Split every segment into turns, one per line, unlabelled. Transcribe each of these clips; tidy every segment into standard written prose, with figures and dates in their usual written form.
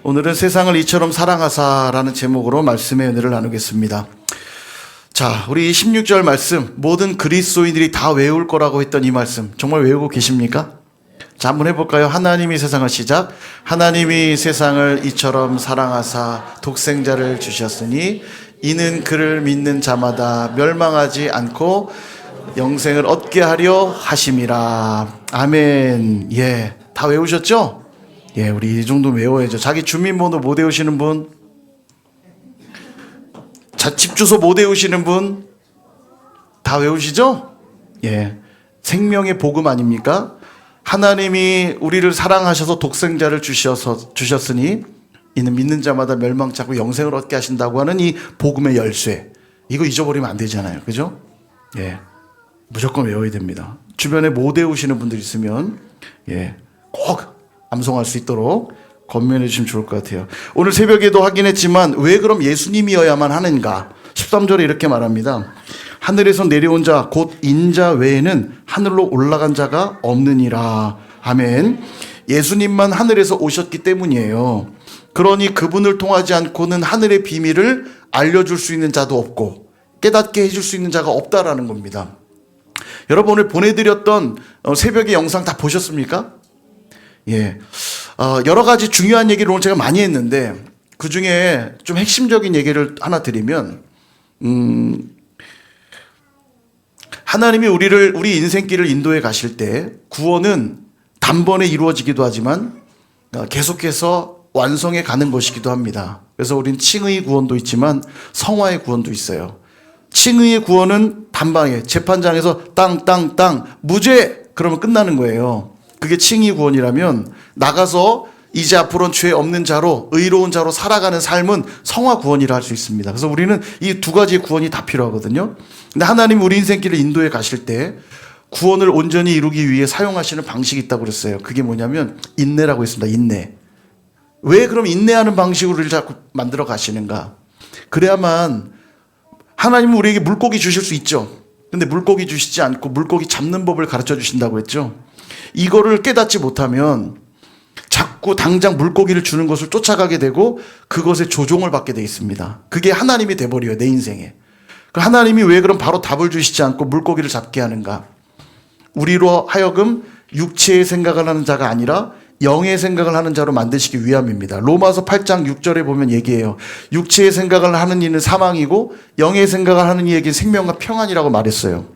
오늘은 세상을 이처럼 사랑하사라는 제목으로 말씀의 은혜를 나누겠습니다. 자, 우리 16절 말씀, 모든 그리스도인들이 다 외울 거라고 했던 이 말씀 정말 외우고 계십니까? 자, 한번 해볼까요? 하나님이 세상을 시작. 하나님이 세상을 이처럼 사랑하사 독생자를 주셨으니 이는 그를 믿는 자마다 멸망하지 않고 영생을 얻게 하려 하심이라. 아멘. 예, 다 외우셨죠? 예, 우리 이 정도 외워야죠. 자기 주민번호 못 외우시는 분, 집 주소 못 외우시는 분, 다 외우시죠? 예, 생명의 복음 아닙니까? 하나님이 우리를 사랑하셔서 독생자를 주셨으니 이는 믿는 자마다 멸망치 않고 영생을 얻게 하신다고 하는 이 복음의 열쇠. 이거 잊어버리면 안 되잖아요. 그죠? 예, 무조건 외워야 됩니다. 주변에 못 외우시는 분들 있으면 예, 꼭 암송할 수 있도록 권면해 주시면 좋을 것 같아요. 오늘 새벽에도 확인했지만 왜 그럼 예수님이어야만 하는가? 13절에 이렇게 말합니다. 하늘에서 내려온 자 곧 인자 외에는 하늘로 올라간 자가 없느니라. 아멘. 예수님만 하늘에서 오셨기 때문이에요. 그러니 그분을 통하지 않고는 하늘의 비밀을 알려줄 수 있는 자도 없고 깨닫게 해줄 수 있는 자가 없다라는 겁니다. 여러분, 오늘 보내드렸던 새벽의 영상 다 보셨습니까? 예, 여러 가지 중요한 얘기를 오늘 제가 많이 했는데 그 중에 좀 핵심적인 얘기를 하나 드리면, 하나님이 우리 인생길을 인도해 가실 때 구원은 단번에 이루어지기도 하지만 계속해서 완성해 가는 것이기도 합니다. 그래서 우린 칭의의 구원도 있지만 성화의 구원도 있어요. 칭의의 구원은 단방에 재판장에서 땅 무죄 그러면 끝나는 거예요. 그게 칭의 구원이라면 나가서 이제 앞으로는 죄 없는 자로 의로운 자로 살아가는 삶은 성화 구원이라 할 수 있습니다. 그래서 우리는 이 두 가지의 구원이 다 필요하거든요. 근데 하나님 우리 인생길을 인도해 가실 때 구원을 온전히 이루기 위해 사용하시는 방식이 있다고 그랬어요. 그게 뭐냐면 인내라고 했습니다. 인내. 왜 그럼 인내하는 방식으로 우리를 자꾸 만들어 가시는가? 그래야만 하나님은 우리에게 물고기 주실 수 있죠. 근데 물고기 주시지 않고 물고기 잡는 법을 가르쳐 주신다고 했죠. 이거를 깨닫지 못하면 자꾸 당장 물고기를 주는 것을 쫓아가게 되고 그것에 조종을 받게 돼 있습니다. 그게 하나님이 돼버려요, 내 인생에. 하나님이 왜 그럼 바로 답을 주시지 않고 물고기를 잡게 하는가? 우리로 하여금 육체의 생각을 하는 자가 아니라 영의 생각을 하는 자로 만드시기 위함입니다. 로마서 8장 6절에 보면 얘기해요. 육체의 생각을 하는 이는 사망이고 영의 생각을 하는 이에게 생명과 평안이라고 말했어요.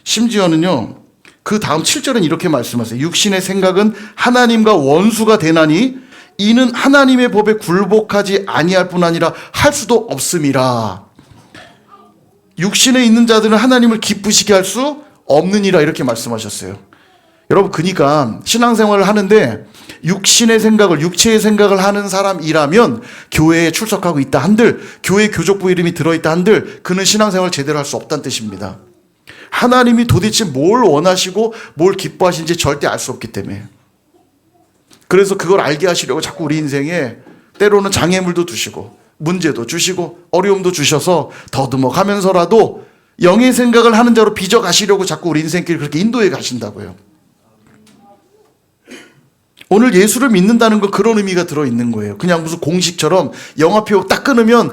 심지어는요, 그 다음 7절은 이렇게 말씀하세요. 육신의 생각은 하나님과 원수가 되나니 이는 하나님의 법에 굴복하지 아니할 뿐 아니라 할 수도 없음이라. 육신에 있는 자들은 하나님을 기쁘시게 할 수 없느니라 이렇게 말씀하셨어요. 여러분, 그러니까 신앙생활을 하는데 육신의 생각을, 육체의 생각을 하는 사람이라면 교회에 출석하고 있다 한들, 교회 교족부 이름이 들어있다 한들 그는 신앙생활을 제대로 할 수 없다는 뜻입니다. 하나님이 도대체 뭘 원하시고 뭘 기뻐하시는지 절대 알 수 없기 때문에. 그래서 그걸 알게 하시려고 자꾸 우리 인생에 때로는 장애물도 두시고 문제도 주시고 어려움도 주셔서 더듬어 가면서라도 영의 생각을 하는 자로 빚어 가시려고 자꾸 우리 인생길 그렇게 인도해 가신다고요. 오늘 예수를 믿는다는 건 그런 의미가 들어있는 거예요. 그냥 무슨 공식처럼 영화표 딱 끊으면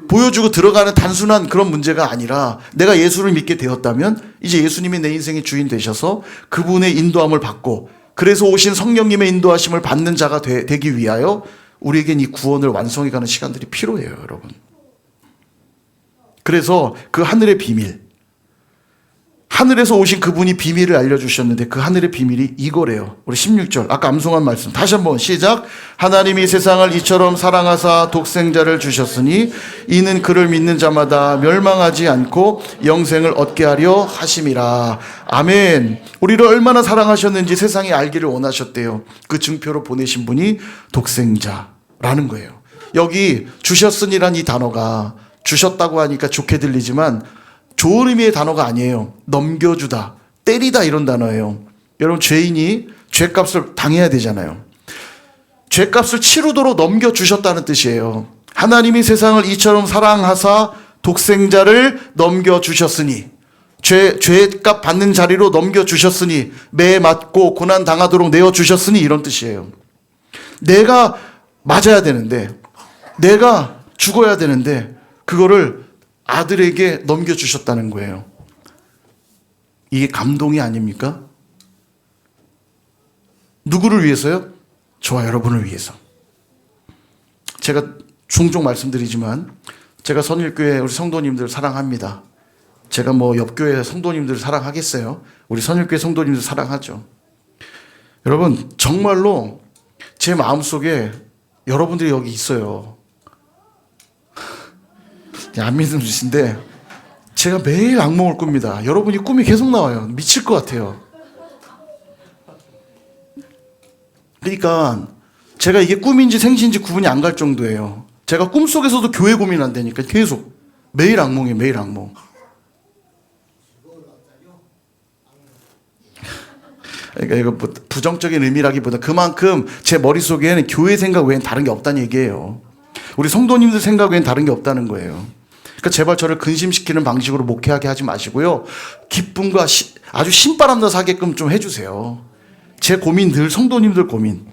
보여주고 들어가는 단순한 그런 문제가 아니라 내가 예수를 믿게 되었다면 이제 예수님이 내 인생의 주인 되셔서 그분의 인도함을 받고 그래서 오신 성령님의 인도하심을 받는 자가 되기 위하여 우리에겐 이 구원을 완성해가는 시간들이 필요해요, 여러분. 그래서 그 하늘의 비밀, 하늘에서 오신 그분이 비밀을 알려주셨는데 그 하늘의 비밀이 이거래요. 우리 16절 아까 암송한 말씀 다시 한번 시작. 하나님이 세상을 이처럼 사랑하사 독생자를 주셨으니 이는 그를 믿는 자마다 멸망하지 않고 영생을 얻게 하려 하심이라. 아멘. 우리를 얼마나 사랑하셨는지 세상이 알기를 원하셨대요. 그 증표로 보내신 분이 독생자라는 거예요. 여기 주셨으니란 이 단어가 주셨다고 하니까 좋게 들리지만 좋은 의미의 단어가 아니에요. 넘겨주다, 때리다 이런 단어예요. 여러분, 죄인이 죄값을 당해야 되잖아요. 죄값을 치르도록 넘겨주셨다는 뜻이에요. 하나님이 세상을 이처럼 사랑하사 독생자를 넘겨주셨으니, 죄값 받는 자리로 넘겨주셨으니, 매 맞고 고난 당하도록 내어주셨으니 이런 뜻이에요. 내가 맞아야 되는데, 내가 죽어야 되는데 그거를 아들에게 넘겨주셨다는 거예요. 이게 감동이 아닙니까? 누구를 위해서요? 저와 여러분을 위해서. 제가 종종 말씀드리지만 제가 선일교회 우리 성도님들 사랑합니다. 제가 뭐 옆교회 성도님들 사랑하겠어요? 우리 선일교회 성도님들 사랑하죠. 여러분 정말로 제 마음속에 여러분들이 여기 있어요. 안 믿으신데 제가 매일 악몽을 꿉니다. 여러분이 꿈이 계속 나와요. 미칠 것 같아요. 그러니까 제가 이게 꿈인지 생시인지 구분이 안 갈 정도예요. 제가 꿈속에서도 교회 고민한다니까 계속 매일 악몽이에요. 매일 악몽. 그러니까 이거 뭐 부정적인 의미라기보다 그만큼 제 머릿속에는 교회 생각 외엔 다른 게 없다는 얘기예요. 우리 성도님들 생각 외엔 다른 게 없다는 거예요. 그러니까 제발 저를 근심시키는 방식으로 목회하게 하지 마시고요. 기쁨과 아주 신바람 나서 하게끔 좀 해주세요. 제 고민 늘 성도님들 고민.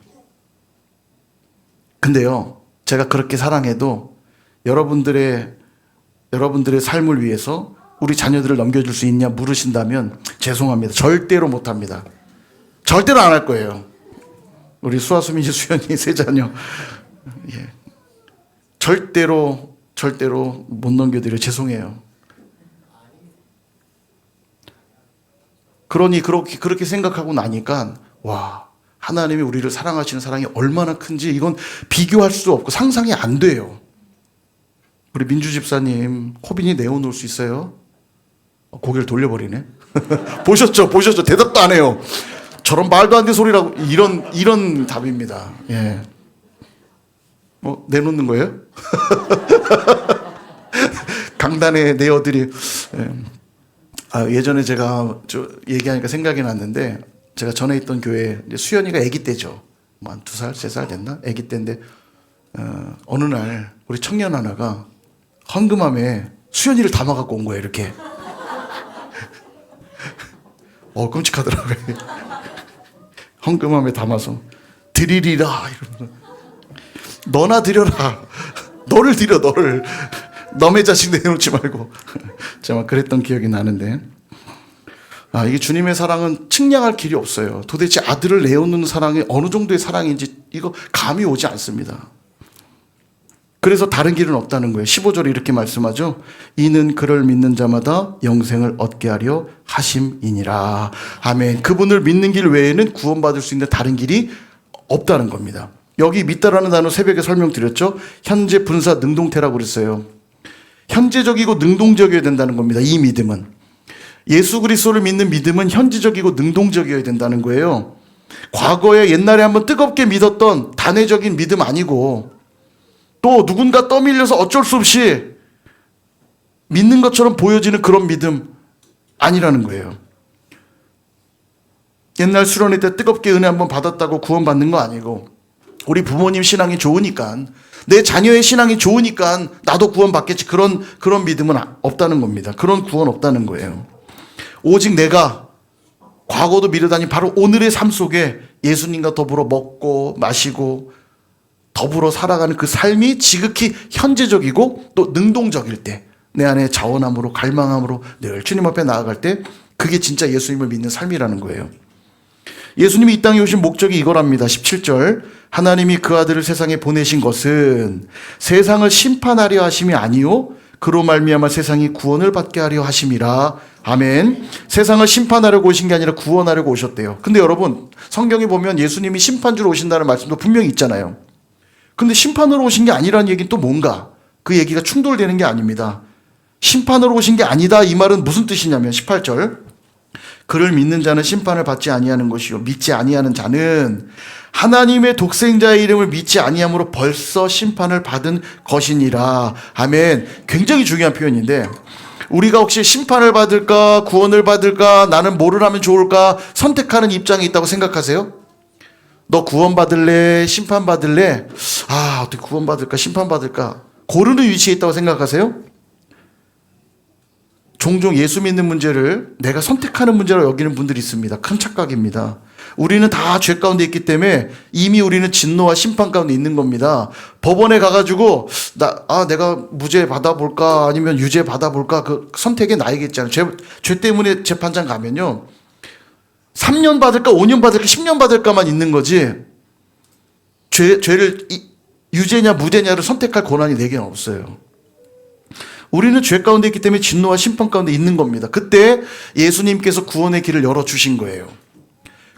근데요, 제가 그렇게 사랑해도 여러분들의 삶을 위해서 우리 자녀들을 넘겨줄 수 있냐 물으신다면 죄송합니다. 절대로 못합니다. 절대로 안 할 거예요. 우리 수아수민 씨, 수연이 세 자녀. 예. 절대로 못 넘겨드려 죄송해요. 그러니 그렇게 생각하고 나니까 와, 하나님이 우리를 사랑하시는 사랑이 얼마나 큰지 이건 비교할 수 없고 상상이 안 돼요. 우리 민주 집사님 코빈이 내어놓을 수 있어요? 고개를 돌려버리네. 보셨죠? 대답도 안 해요. 저런 말도 안 되는 소리라고 이런 답입니다. 예. 내놓는 거예요? 강단에 내어드리. 예. 예전에 제가 얘기하니까 생각이 났는데 제가 전에 있던 교회 수연이가 아기 때죠. 뭐 한 2살, 3살 됐나? 아기 때인데 어느 날 우리 청년 하나가 헌금함에 수연이를 담아갖고 온 거예요. 이렇게. 끔찍하더라고요. 헌금함에 담아서 드리리라 이러면서 너나 드려라. 너를 드려 너를. 너의 자식 내놓지 말고. 제가 막 그랬던 기억이 나는데 이게 주님의 사랑은 측량할 길이 없어요. 도대체 아들을 내어놓는 사랑이 어느 정도의 사랑인지 이거 감이 오지 않습니다. 그래서 다른 길은 없다는 거예요. 15절에 이렇게 말씀하죠. 이는 그를 믿는 자마다 영생을 얻게 하려 하심이니라. 아멘. 그분을 믿는 길 외에는 구원받을 수 있는 다른 길이 없다는 겁니다. 여기 믿다라는 단어 새벽에 설명드렸죠. 현재 분사 능동태라고 그랬어요. 현재적이고 능동적이어야 된다는 겁니다. 이 믿음은. 예수 그리스도를 믿는 믿음은 현재적이고 능동적이어야 된다는 거예요. 과거에 옛날에 한번 뜨겁게 믿었던 단회적인 믿음 아니고 또 누군가 떠밀려서 어쩔 수 없이 믿는 것처럼 보여지는 그런 믿음 아니라는 거예요. 옛날 수련회 때 뜨겁게 은혜 한번 받았다고 구원받는 거 아니고 우리 부모님 신앙이 좋으니까 내 자녀의 신앙이 좋으니까 나도 구원받겠지 그런 믿음은 없다는 겁니다. 그런 구원 없다는 거예요. 오직 내가 과거도 미루다니 바로 오늘의 삶 속에 예수님과 더불어 먹고 마시고 더불어 살아가는 그 삶이 지극히 현재적이고 또 능동적일 때 내 안에 자원함으로 갈망함으로 늘 주님 앞에 나아갈 때 그게 진짜 예수님을 믿는 삶이라는 거예요. 예수님이 이 땅에 오신 목적이 이거랍니다. 17절 하나님이 그 아들을 세상에 보내신 것은 세상을 심판하려 하심이 아니요 그로 말미암아 세상이 구원을 받게 하려 하심이라. 아멘. 세상을 심판하려고 오신 게 아니라 구원하려고 오셨대요. 근데 여러분 성경에 보면 예수님이 심판주로 오신다는 말씀도 분명히 있잖아요. 근데 심판으로 오신 게 아니라는 얘기는 또 뭔가? 그 얘기가 충돌되는 게 아닙니다. 심판으로 오신 게 아니다 이 말은 무슨 뜻이냐면 18절 그를 믿는 자는 심판을 받지 아니하는 것이요 믿지 아니하는 자는 하나님의 독생자의 이름을 믿지 아니함으로 벌써 심판을 받은 것이니라. 아멘. 굉장히 중요한 표현인데 우리가 혹시 심판을 받을까 구원을 받을까 나는 뭐를 하면 좋을까 선택하는 입장에 있다고 생각하세요? 너 구원받을래 심판받을래? 어떻게 구원받을까 심판받을까 고르는 위치에 있다고 생각하세요? 종종 예수 믿는 문제를 내가 선택하는 문제로 여기는 분들이 있습니다. 큰 착각입니다. 우리는 다 죄 가운데 있기 때문에 이미 우리는 진노와 심판 가운데 있는 겁니다. 법원에 가가지고 내가 무죄 받아볼까 아니면 유죄 받아볼까 그 선택이 나이겠잖아요. 죄 때문에 재판장 가면요. 3년 받을까 5년 받을까 10년 받을까만 있는 거지 죄를 유죄냐 무죄냐를 선택할 권한이 내게는 없어요. 우리는 죄 가운데 있기 때문에 진노와 심판 가운데 있는 겁니다. 그때 예수님께서 구원의 길을 열어주신 거예요.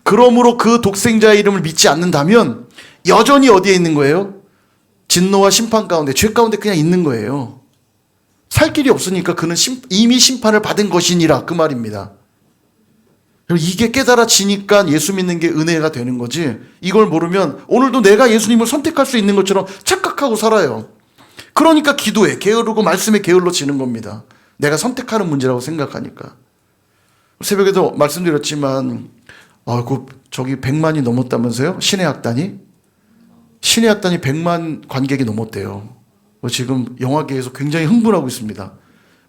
그러므로 그 독생자의 이름을 믿지 않는다면 여전히 어디에 있는 거예요? 진노와 심판 가운데, 죄 가운데 그냥 있는 거예요. 살 길이 없으니까 그는 이미 심판을 받은 것이니라 그 말입니다. 이게 깨달아지니까 예수 믿는 게 은혜가 되는 거지, 이걸 모르면 오늘도 내가 예수님을 선택할 수 있는 것처럼 착각하고 살아요. 그러니까 기도에 게으르고 말씀에 게을러지는 겁니다. 내가 선택하는 문제라고 생각하니까. 새벽에도 말씀드렸지만 저기 100만이 넘었다면서요? 신의 악단이? 신의 악단이 100만 관객이 넘었대요. 지금 영화계에서 굉장히 흥분하고 있습니다.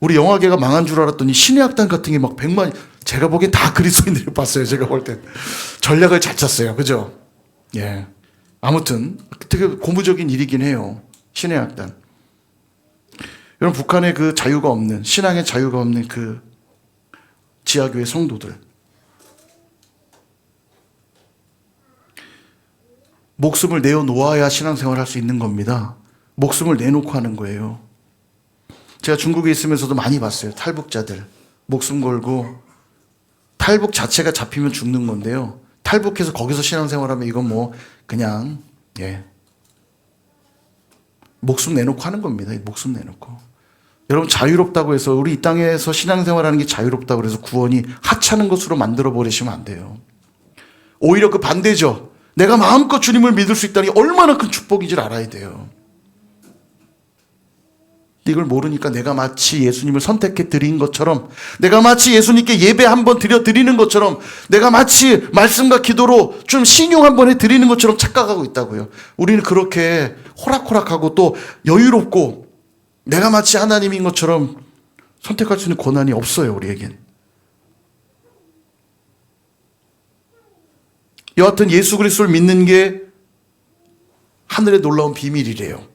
우리 영화계가 망한 줄 알았더니 신의 악단 같은 게 막 100만, 제가 보기엔 다 그리스도인들이 봤어요. 제가 볼 땐. 전략을 잘 짰어요. 그죠? 예. 아무튼 되게 고무적인 일이긴 해요. 신의 악단. 여러분, 북한에 그 자유가 없는, 신앙의 자유가 없는 그 지하교회 성도들, 목숨을 내어놓아야 신앙생활을 할 수 있는 겁니다. 목숨을 내놓고 하는 거예요. 제가 중국에 있으면서도 많이 봤어요. 탈북자들 목숨 걸고, 탈북 자체가 잡히면 죽는 건데요, 탈북해서 거기서 신앙생활하면 이건 뭐 그냥 목숨 내놓고 하는 겁니다. 목숨 내놓고. 여러분, 자유롭다고 해서 우리 이 땅에서 신앙생활하는 게 자유롭다고 해서 구원이 하찮은 것으로 만들어 버리시면 안 돼요. 오히려 그 반대죠. 내가 마음껏 주님을 믿을 수 있다니 얼마나 큰 축복인지를 알아야 돼요. 이걸 모르니까 내가 마치 예수님을 선택해 드린 것처럼, 내가 마치 예수님께 예배 한번 드려 드리는 것처럼, 내가 마치 말씀과 기도로 좀 신용 한번 해 드리는 것처럼 착각하고 있다고요. 우리는 그렇게 호락호락하고 또 여유롭고 내가 마치 하나님인 것처럼 선택할 수 있는 권한이 없어요, 우리에겐. 여하튼 예수 그리스도를 믿는 게 하늘의 놀라운 비밀이래요.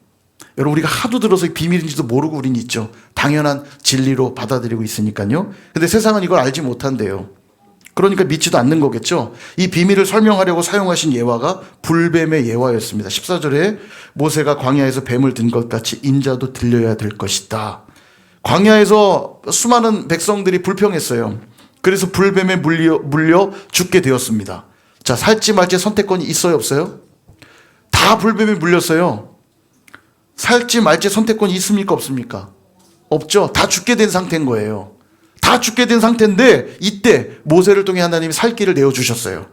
여러분, 우리가 하도 들어서 비밀인지도 모르고 우린 있죠. 당연한 진리로 받아들이고 있으니까요. 근데 세상은 이걸 알지 못한대요. 그러니까 믿지도 않는 거겠죠. 이 비밀을 설명하려고 사용하신 예화가 불뱀의 예화였습니다. 14절에 모세가 광야에서 뱀을 든 것 같이 인자도 들려야 될 것이다. 광야에서 수많은 백성들이 불평했어요. 그래서 불뱀에 물려 죽게 되었습니다. 자, 살지 말지 선택권이 있어요, 없어요? 다 불뱀에 물렸어요. 살지 말지 선택권이 있습니까, 없습니까? 없죠. 다 죽게 된 상태인 거예요. 다 죽게 된 상태인데 이때 모세를 통해 하나님이 살 길을 내어주셨어요.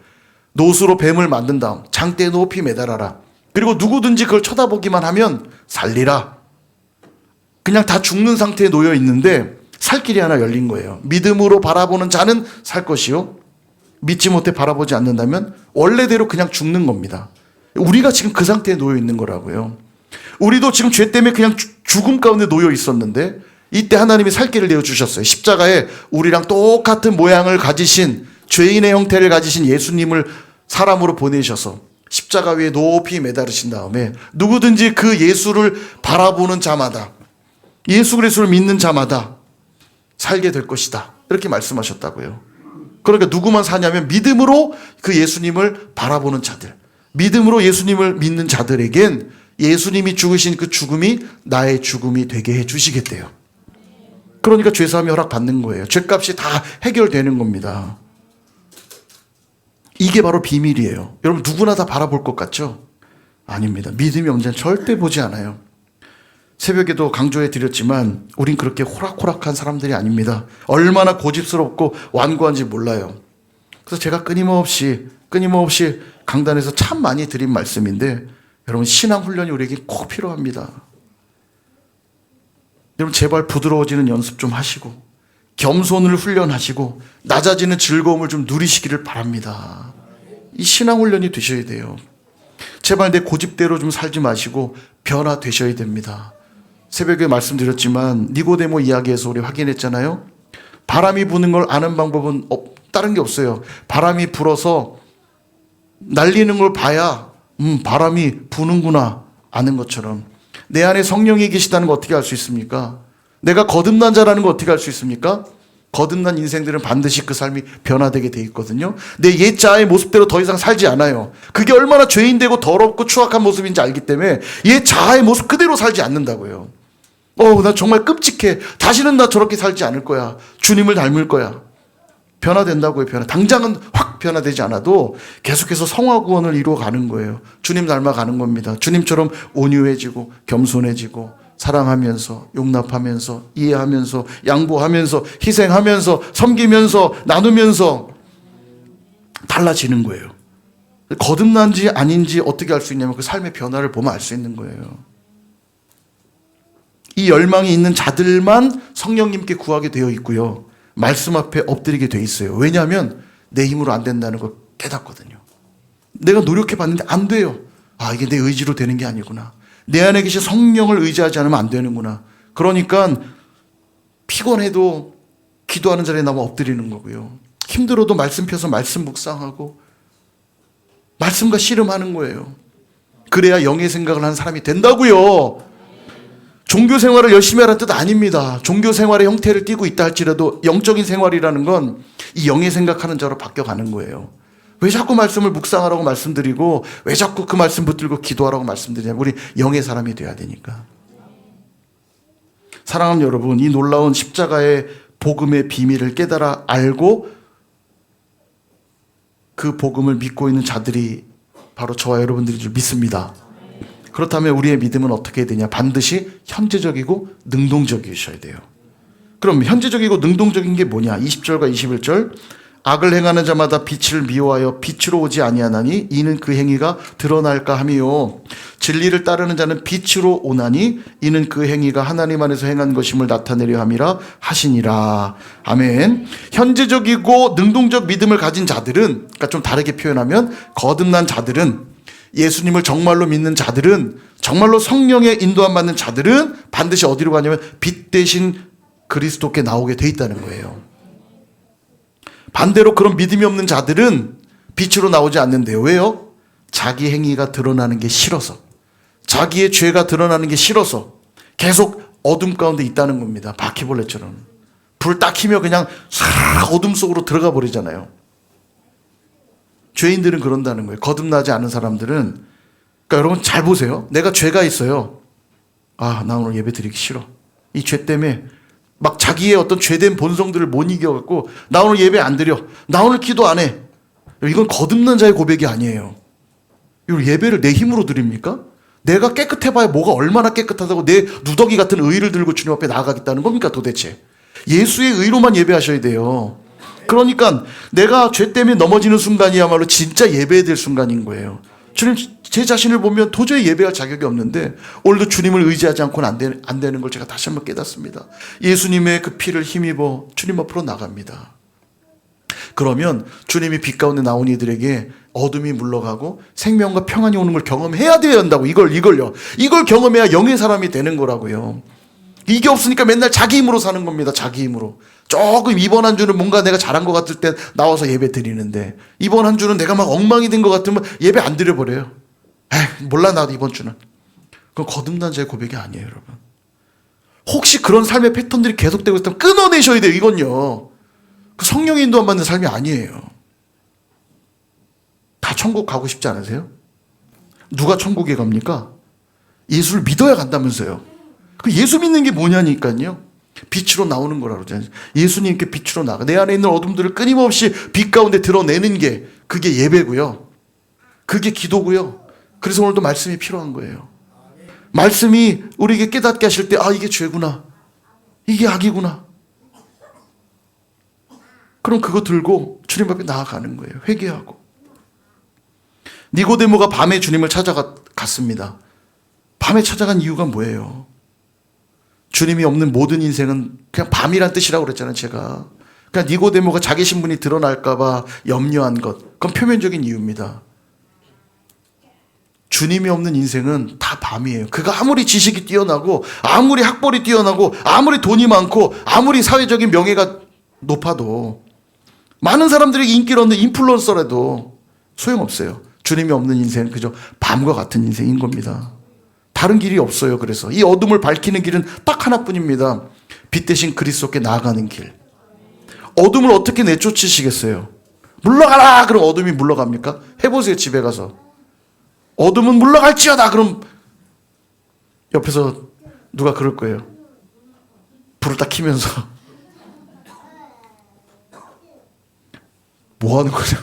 노수로 뱀을 만든 다음 장대에 높이 매달아라. 그리고 누구든지 그걸 쳐다보기만 하면 살리라. 그냥 다 죽는 상태에 놓여 있는데 살 길이 하나 열린 거예요. 믿음으로 바라보는 자는 살 것이요, 믿지 못해 바라보지 않는다면 원래대로 그냥 죽는 겁니다. 우리가 지금 그 상태에 놓여 있는 거라고요. 우리도 지금 죄 때문에 그냥 죽음 가운데 놓여 있었는데 이때 하나님이 살 길을 내어주셨어요. 십자가에 우리랑 똑같은 모양을 가지신, 죄인의 형태를 가지신 예수님을 사람으로 보내셔서 십자가 위에 높이 매달으신 다음에 누구든지 그 예수를 바라보는 자마다, 예수 그리스도를 믿는 자마다 살게 될 것이다, 이렇게 말씀하셨다고요. 그러니까 누구만 사냐면 믿음으로 그 예수님을 바라보는 자들, 믿음으로 예수님을 믿는 자들에겐 예수님이 죽으신 그 죽음이 나의 죽음이 되게 해주시겠대요. 그러니까 죄사함이 허락받는 거예요. 죄값이 다 해결되는 겁니다. 이게 바로 비밀이에요. 여러분, 누구나 다 바라볼 것 같죠? 아닙니다. 믿음이 언제나 절대 보지 않아요. 새벽에도 강조해 드렸지만 우린 그렇게 호락호락한 사람들이 아닙니다. 얼마나 고집스럽고 완고한지 몰라요. 그래서 제가 끊임없이 강단에서 참 많이 드린 말씀인데, 여러분, 신앙 훈련이 우리에게 꼭 필요합니다. 여러분, 제발 부드러워지는 연습 좀 하시고 겸손을 훈련하시고 낮아지는 즐거움을 좀 누리시기를 바랍니다. 이 신앙 훈련이 되셔야 돼요. 제발 내 고집대로 좀 살지 마시고 변화되셔야 됩니다. 새벽에 말씀드렸지만 니고데모 이야기에서 우리 확인했잖아요. 바람이 부는 걸 아는 방법은 다른 게 없어요. 바람이 불어서 날리는 걸 봐야 바람이 부는구나 아는 것처럼 내 안에 성령이 계시다는 거 어떻게 알 수 있습니까? 내가 거듭난 자라는 거 어떻게 알 수 있습니까? 거듭난 인생들은 반드시 그 삶이 변화되게 돼 있거든요. 내 옛자아의 모습대로 더 이상 살지 않아요. 그게 얼마나 죄인되고 더럽고 추악한 모습인지 알기 때문에 옛자아의 모습 그대로 살지 않는다고요. 나 정말 끔찍해. 다시는 나 저렇게 살지 않을 거야. 주님을 닮을 거야. 변화된다고요. 당장은 확 변화되지 않아도 계속해서 성화 구원을 이루어가는 거예요. 주님 닮아가는 겁니다. 주님처럼 온유해지고 겸손해지고 사랑하면서 용납하면서 이해하면서 양보하면서 희생하면서 섬기면서 나누면서 달라지는 거예요. 거듭난지 아닌지 어떻게 알 수 있냐면 그 삶의 변화를 보면 알 수 있는 거예요. 이 열망이 있는 자들만 성령님께 구하게 되어 있고요. 말씀 앞에 엎드리게 돼 있어요. 왜냐하면 내 힘으로 안 된다는 걸 깨닫거든요. 내가 노력해 봤는데 안 돼요. 이게 내 의지로 되는 게 아니구나. 내 안에 계신 성령을 의지하지 않으면 안 되는구나. 그러니까 피곤해도 기도하는 자리에 나와 엎드리는 거고요. 힘들어도 말씀 펴서 말씀 묵상하고 말씀과 씨름하는 거예요. 그래야 영의 생각을 하는 사람이 된다고요. 종교 생활을 열심히 하라는 뜻 아닙니다. 종교 생활의 형태를 띠고 있다 할지라도 영적인 생활이라는 건 이 영의 생각하는 자로 바뀌어가는 거예요. 왜 자꾸 말씀을 묵상하라고 말씀드리고 왜 자꾸 그 말씀 붙들고 기도하라고 말씀드리냐면 우리 영의 사람이 돼야 되니까. 사랑하는 여러분, 이 놀라운 십자가의 복음의 비밀을 깨달아 알고 그 복음을 믿고 있는 자들이 바로 저와 여러분들인 줄 믿습니다. 그렇다면 우리의 믿음은 어떻게 해야 되냐? 반드시 현재적이고 능동적이셔야 돼요. 그럼 현재적이고 능동적인 게 뭐냐? 20절과 21절. 악을 행하는 자마다 빛을 미워하여 빛으로 오지 아니하나니 이는 그 행위가 드러날까 함이요. 진리를 따르는 자는 빛으로 오나니 이는 그 행위가 하나님 안에서 행한 것임을 나타내려 함이라 하시니라. 아멘. 현재적이고 능동적 믿음을 가진 자들은, 그러니까 좀 다르게 표현하면 거듭난 자들은, 예수님을 정말로 믿는 자들은, 정말로 성령의 인도함 받는 자들은 반드시 어디로 가냐면 빛 대신 그리스도께 나오게 돼 있다는 거예요. 반대로 그런 믿음이 없는 자들은 빛으로 나오지 않는데요. 왜요? 자기 행위가 드러나는 게 싫어서, 자기의 죄가 드러나는 게 싫어서 계속 어둠 가운데 있다는 겁니다. 바퀴벌레처럼. 불 딱 켜면 그냥 싹 어둠 속으로 들어가 버리잖아요. 죄인들은 그런다는 거예요. 거듭나지 않은 사람들은. 그러니까 여러분 잘 보세요. 내가 죄가 있어요. 나 오늘 예배 드리기 싫어. 이 죄 때문에 막 자기의 어떤 죄된 본성들을 못 이겨갖고 나 오늘 예배 안 드려. 나 오늘 기도 안 해. 이건 거듭난 자의 고백이 아니에요. 이걸 예배를 내 힘으로 드립니까? 내가 깨끗해봐야 뭐가 얼마나 깨끗하다고 내 누더기 같은 의를 들고 주님 앞에 나아가겠다는 겁니까 도대체? 예수의 의로만 예배하셔야 돼요. 그러니까 내가 죄 때문에 넘어지는 순간이야말로 진짜 예배해야 될 순간인 거예요. 주님, 제 자신을 보면 도저히 예배할 자격이 없는데 오늘도 주님을 의지하지 않고는 안 되는 걸 제가 다시 한번 깨닫습니다. 예수님의 그 피를 힘입어 주님 앞으로 나갑니다. 그러면 주님이 빛 가운데 나온 이들에게 어둠이 물러가고 생명과 평안이 오는 걸 경험해야 된다고. 이걸요. 이걸 경험해야 영의 사람이 되는 거라고요. 이게 없으니까 맨날 자기 힘으로 사는 겁니다. 자기 힘으로. 조금 이번 한 주는 뭔가 내가 잘한 것 같을 때 나와서 예배 드리는데 이번 한 주는 내가 막 엉망이 된 것 같으면 예배 안 드려버려요. 몰라 나도 이번 주는. 그건 거듭난 자의 고백이 아니에요, 여러분. 혹시 그런 삶의 패턴들이 계속되고 있다면 끊어내셔야 돼요. 이건요. 그 성령의 인도 안 받는 삶이 아니에요. 다 천국 가고 싶지 않으세요? 누가 천국에 갑니까? 예수를 믿어야 간다면서요. 그 예수 믿는 게 뭐냐니까요. 빛으로 나오는 거라고 그러잖아요. 예수님께 빛으로 나가. 내 안에 있는 어둠들을 끊임없이 빛 가운데 드러내는 게 그게 예배고요. 그게 기도고요. 그래서 오늘도 말씀이 필요한 거예요. 말씀이 우리에게 깨닫게 하실 때 이게 죄구나. 이게 악이구나. 그럼 그거 들고 주님 앞에 나아가는 거예요. 회개하고. 니고데모가 밤에 주님을 찾아갔습니다. 밤에 찾아간 이유가 뭐예요? 주님이 없는 모든 인생은 그냥 밤이란 뜻이라고 그랬잖아요, 제가. 그냥 니고데모가 자기 신분이 드러날까 봐 염려한 것. 그건 표면적인 이유입니다. 주님이 없는 인생은 다 밤이에요. 그가 아무리 지식이 뛰어나고 아무리 학벌이 뛰어나고 아무리 돈이 많고 아무리 사회적인 명예가 높아도 많은 사람들에게 인기를 얻는 인플루언서라도 소용없어요. 주님이 없는 인생은 그저 밤과 같은 인생인 겁니다. 다른 길이 없어요. 그래서 이 어둠을 밝히는 길은 딱 하나뿐입니다. 빛 대신 그리스도께 나아가는 길. 어둠을 어떻게 내쫓으시겠어요? 물러가라! 그럼 어둠이 물러갑니까? 해보세요. 집에 가서. 어둠은 물러갈지어다! 그럼 옆에서 누가 그럴 거예요. 불을 딱 켜면서 뭐 하는 거죠?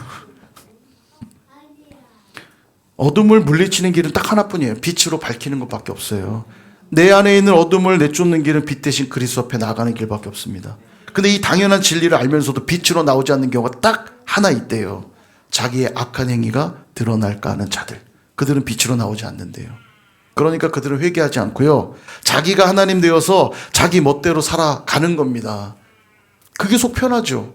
어둠을 물리치는 길은 딱 하나뿐이에요. 빛으로 밝히는 것밖에 없어요. 내 안에 있는 어둠을 내쫓는 길은 빛 대신 그리스도 앞에 나가는 길밖에 없습니다. 근데 이 당연한 진리를 알면서도 빛으로 나오지 않는 경우가 딱 하나 있대요. 자기의 악한 행위가 드러날까 하는 자들. 그들은 빛으로 나오지 않는데요. 그러니까 그들은 회개하지 않고요. 자기가 하나님 되어서 자기 멋대로 살아가는 겁니다. 그게 속 편하죠.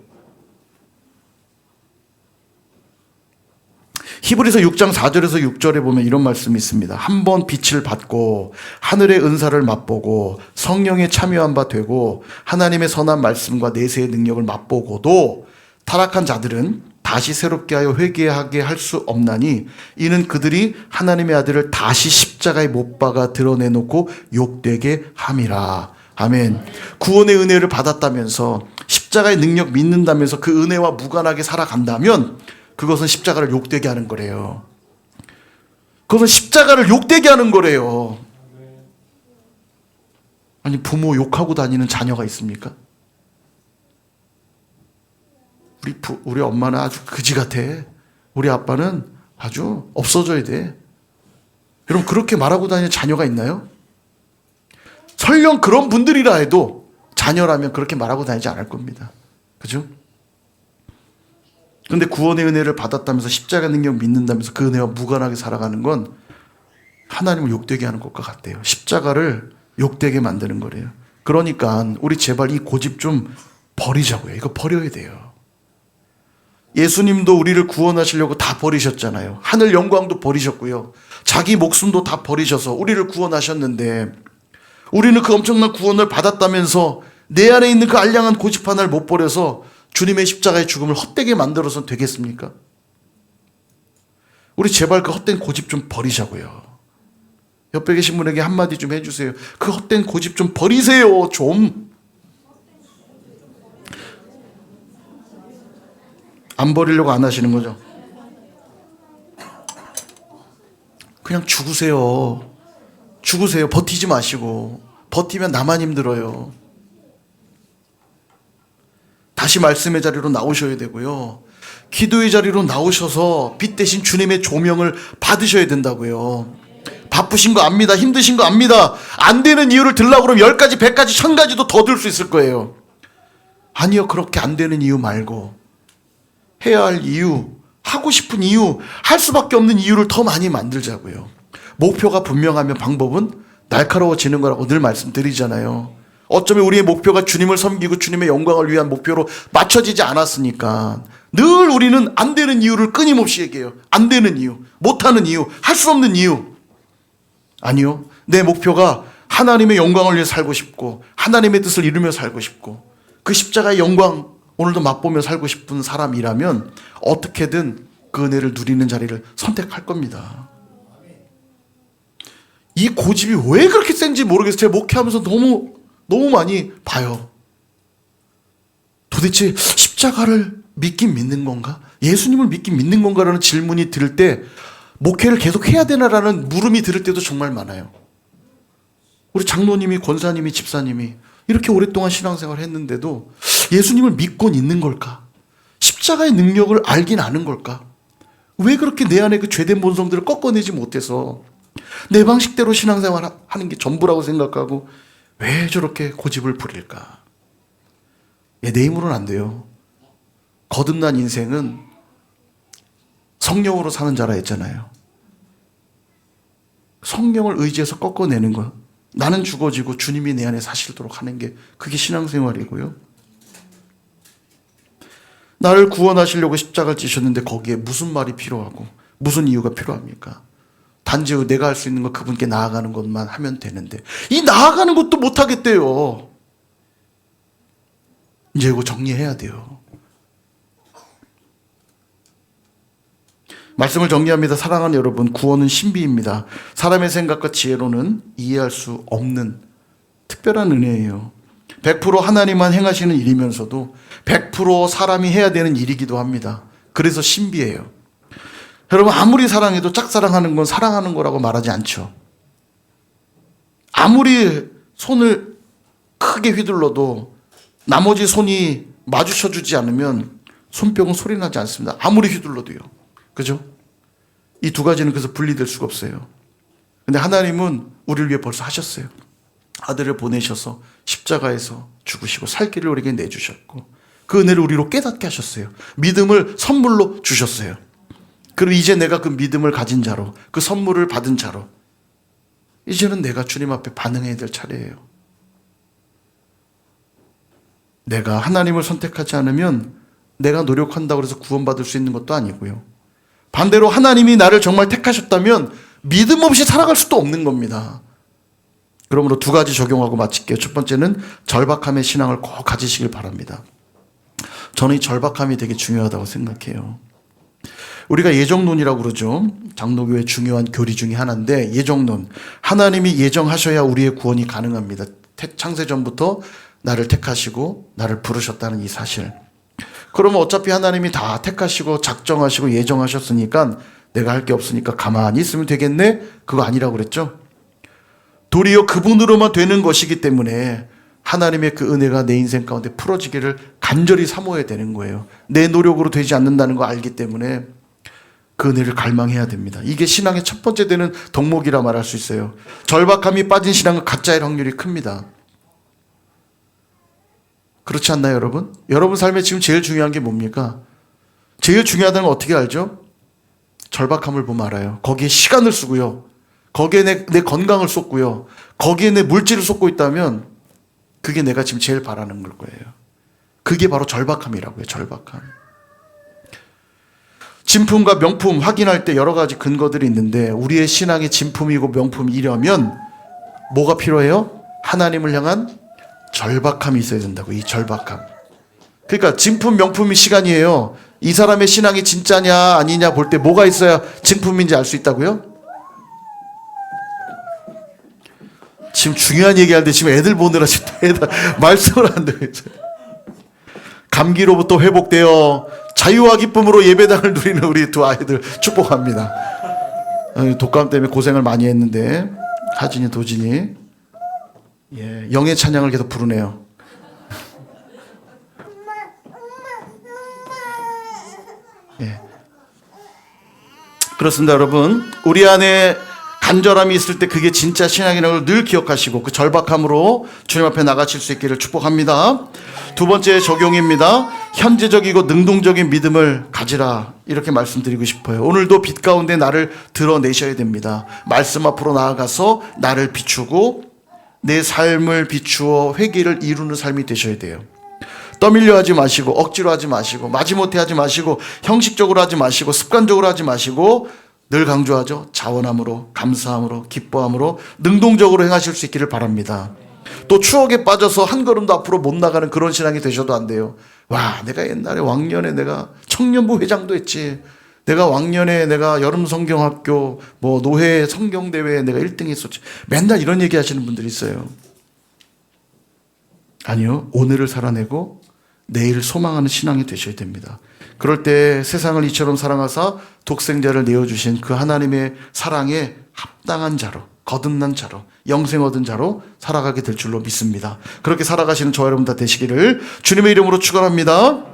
히브리서 6장 4절에서 6절에 보면 이런 말씀이 있습니다. 한 번 빛을 받고 하늘의 은사를 맛보고 성령에 참여한 바 되고 하나님의 선한 말씀과 내세의 능력을 맛보고도 타락한 자들은 다시 새롭게 하여 회개하게 할 수 없나니 이는 그들이 하나님의 아들을 다시 십자가에 못 박아 드러내놓고 욕되게 함이라. 아멘. 구원의 은혜를 받았다면서 십자가의 능력 믿는다면서 그 은혜와 무관하게 살아간다면 그것은 십자가를 욕되게 하는 거래요. 그것은 십자가를 욕되게 하는 거래요. 아니, 부모 욕하고 다니는 자녀가 있습니까? 우리 엄마는 아주 그지 같아. 우리 아빠는 아주 없어져야 돼. 여러분, 그렇게 말하고 다니는 자녀가 있나요? 설령 그런 분들이라 해도 자녀라면 그렇게 말하고 다니지 않을 겁니다. 그죠? 그런데 구원의 은혜를 받았다면서 십자가 능력 믿는다면서 그 은혜와 무관하게 살아가는 건 하나님을 욕되게 하는 것과 같대요. 십자가를 욕되게 만드는 거래요. 그러니까 우리 제발 이 고집 좀 버리자고요. 이거 버려야 돼요. 예수님도 우리를 구원하시려고 다 버리셨잖아요. 하늘 영광도 버리셨고요. 자기 목숨도 다 버리셔서 우리를 구원하셨는데 우리는 그 엄청난 구원을 받았다면서 내 안에 있는 그 알량한 고집 하나를 못 버려서 주님의 십자가의 죽음을 헛되게 만들어서는 되겠습니까? 우리 제발 그 헛된 고집 좀 버리자고요. 옆에 계신 분에게 한마디 좀 해주세요. 그 헛된 고집 좀 버리세요. 좀. 안 버리려고 안 하시는 거죠? 그냥 죽으세요. 죽으세요. 버티지 마시고. 버티면 나만 힘들어요. 다시 말씀의 자리로 나오셔야 되고요. 기도의 자리로 나오셔서 빛 대신 주님의 조명을 받으셔야 된다고요. 바쁘신 거 압니다. 힘드신 거 압니다. 안 되는 이유를 들라고 그러면 10가지, 100가지, 1000가지도 더 들 수 있을 거예요. 아니요. 그렇게 안 되는 이유 말고 해야 할 이유, 하고 싶은 이유, 할 수밖에 없는 이유를 더 많이 만들자고요. 목표가 분명하면 방법은 날카로워지는 거라고 늘 말씀드리잖아요. 어쩌면 우리의 목표가 주님을 섬기고 주님의 영광을 위한 목표로 맞춰지지 않았으니까 늘 우리는 안 되는 이유를 끊임없이 얘기해요. 안 되는 이유, 못하는 이유, 할 수 없는 이유. 아니요. 내 목표가 하나님의 영광을 위해 살고 싶고 하나님의 뜻을 이루며 살고 싶고 그 십자가의 영광 오늘도 맛보며 살고 싶은 사람이라면 어떻게든 그 은혜를 누리는 자리를 선택할 겁니다. 이 고집이 왜 그렇게 센지 모르겠어요. 제가 목회하면서 너무 많이 봐요. 도대체 십자가를 믿긴 믿는 건가? 예수님을 믿긴 믿는 건가라는 질문이 들을 때 목회를 계속 해야 되나라는 물음이 들을 때도 정말 많아요. 우리 장로님이, 권사님이, 집사님이 이렇게 오랫동안 신앙생활을 했는데도 예수님을 믿곤 있는 걸까? 십자가의 능력을 알긴 아는 걸까? 왜 그렇게 내 안에 그 죄된 본성들을 꺾어내지 못해서 내 방식대로 신앙생활 하는 게 전부라고 생각하고 왜 저렇게 고집을 부릴까? 내 힘으로는 안 돼요. 거듭난 인생은 성령으로 사는 자라 했잖아요. 성령을 의지해서 꺾어내는 것. 나는 죽어지고 주님이 내 안에 사시도록 하는 게 그게 신앙생활이고요. 나를 구원하시려고 십자가를 지셨는데 거기에 무슨 말이 필요하고 무슨 이유가 필요합니까? 단지 내가 할 수 있는 거 그분께 나아가는 것만 하면 되는데 이 나아가는 것도 못하겠대요. 이제 이거 정리해야 돼요. 말씀을 정리합니다. 사랑하는 여러분, 구원은 신비입니다. 사람의 생각과 지혜로는 이해할 수 없는 특별한 은혜예요. 100% 하나님만 행하시는 일이면서도 100% 사람이 해야 되는 일이기도 합니다. 그래서 신비해요. 여러분, 아무리 사랑해도 짝사랑하는 건 사랑하는 거라고 말하지 않죠. 아무리 손을 크게 휘둘러도 나머지 손이 마주쳐주지 않으면 손뼉은 소리 나지 않습니다. 아무리 휘둘러도요. 그죠? 이 두 가지는 그래서 분리될 수가 없어요. 근데 하나님은 우리를 위해 벌써 하셨어요. 아들을 보내셔서 십자가에서 죽으시고 살 길을 우리에게 내주셨고 그 은혜를 우리로 깨닫게 하셨어요. 믿음을 선물로 주셨어요. 그럼 이제 내가 그 믿음을 가진 자로, 그 선물을 받은 자로 이제는 내가 주님 앞에 반응해야 될 차례예요. 내가 하나님을 선택하지 않으면 내가 노력한다고 해서 구원받을 수 있는 것도 아니고요. 반대로 하나님이 나를 정말 택하셨다면 믿음 없이 살아갈 수도 없는 겁니다. 그러므로 두 가지 적용하고 마칠게요. 첫 번째는 절박함의 신앙을 꼭 가지시길 바랍니다. 저는 이 절박함이 되게 중요하다고 생각해요. 우리가 예정론이라고 그러죠. 장로교의 중요한 교리 중에 하나인데 예정론. 하나님이 예정하셔야 우리의 구원이 가능합니다. 창세전부터 나를 택하시고 나를 부르셨다는 이 사실. 그러면 어차피 하나님이 다 택하시고 작정하시고 예정하셨으니까 내가 할 게 없으니까 가만히 있으면 되겠네? 그거 아니라고 그랬죠. 도리어 그분으로만 되는 것이기 때문에 하나님의 그 은혜가 내 인생 가운데 풀어지기를 간절히 사모해야 되는 거예요. 내 노력으로 되지 않는다는 거 알기 때문에 그 은혜를 갈망해야 됩니다. 이게 신앙의 첫 번째 되는 덕목이라 말할 수 있어요. 절박함이 빠진 신앙은 가짜일 확률이 큽니다. 그렇지 않나요, 여러분? 여러분 삶에 지금 제일 중요한 게 뭡니까? 제일 중요하다는 건 어떻게 알죠? 절박함을 보면 알아요. 거기에 시간을 쓰고요. 거기에 내 건강을 쏟고요. 거기에 내 물질을 쏟고 있다면 그게 내가 지금 제일 바라는 걸 거예요. 그게 바로 절박함이라고요. 절박함. 진품과 명품 확인할 때 여러 가지 근거들이 있는데 우리의 신앙이 진품이고 명품이려면 뭐가 필요해요? 하나님을 향한 절박함이 있어야 된다고. 이 절박함. 그러니까 진품 명품이 시간이에요. 이 사람의 신앙이 진짜냐 아니냐 볼 때 뭐가 있어야 진품인지 알 수 있다고요? 지금 중요한 얘기하는데 지금 애들 보느라 지금 말씀을 안 되고 있어요. 감기로부터 회복되어 자유와 기쁨으로 예배당을 누리는 우리 두 아이들 축복합니다. 독감 때문에 고생을 많이 했는데 하진이 도진이 영의 찬양을 계속 부르네요. 그렇습니다, 여러분. 우리 안에 간절함이 있을 때 그게 진짜 신앙이라는 걸 늘 기억하시고 그 절박함으로 주님 앞에 나가실 수 있기를 축복합니다. 두 번째 적용입니다. 현재적이고 능동적인 믿음을 가지라, 이렇게 말씀드리고 싶어요. 오늘도 빛 가운데 나를 드러내셔야 됩니다. 말씀 앞으로 나아가서 나를 비추고 내 삶을 비추어 회개를 이루는 삶이 되셔야 돼요. 떠밀려 하지 마시고 억지로 하지 마시고 마지못해 하지 마시고 형식적으로 하지 마시고 습관적으로 하지 마시고 늘 강조하죠. 자원함으로, 감사함으로, 기뻐함으로 능동적으로 행하실 수 있기를 바랍니다. 또 추억에 빠져서 한 걸음도 앞으로 못 나가는 그런 신앙이 되셔도 안 돼요. 와, 내가 옛날에 왕년에 내가 청년부 회장도 했지. 내가 왕년에 내가 여름 성경학교 뭐 노회 성경대회에 내가 1등 했었지. 맨날 이런 얘기 하시는 분들이 있어요. 아니요. 오늘을 살아내고 내일을 소망하는 신앙이 되셔야 됩니다. 그럴 때 세상을 이처럼 사랑하사 독생자를 내어주신 그 하나님의 사랑에 합당한 자로, 거듭난 자로, 영생 얻은 자로 살아가게 될 줄로 믿습니다. 그렇게 살아가시는 저와 여러분 다 되시기를 주님의 이름으로 축원합니다.